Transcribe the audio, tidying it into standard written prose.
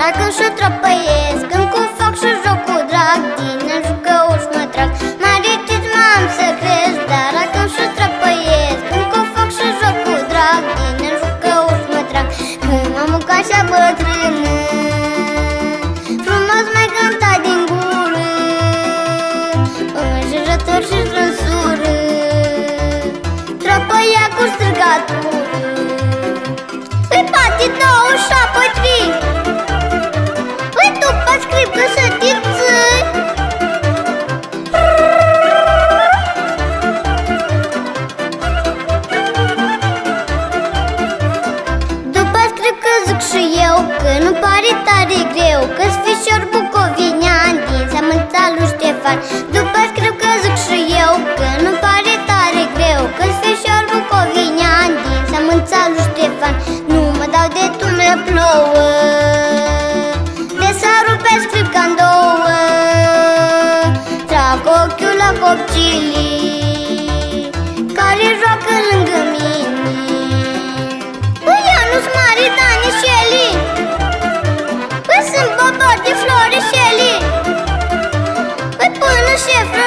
Dar când și-o trăpăiesc, când cu foc și joc cu drag, din jucăuși mă trag. Mai ridici m-am să crezi, dar când și-o trăpăiesc, când cu foc și joc cu drag, din jucăuși mă trag. Când m-am mucat așa bătrână, frumos mai cânta din gură, înjurător și strânsură, trăpăia cu străgatură. Îi bate două șapă trei, îi după scrip că să te ții. După scrip că zic și eu, că nu pare tare greu, că-s fișor bucovinean din seamănța lui Ștefan. După scrip că zic și eu, că nu pare tare greu, că-s fișor bucovinean din seamănța lui Ștefan. Nu mă dau de tu mi plouă, de să rupe scrip ca-n două, trag ochiul la copcilii care joacă lângă mine. Ăia nu-s mari danișelii, îi sunt bobori de florișelii, îi până șefră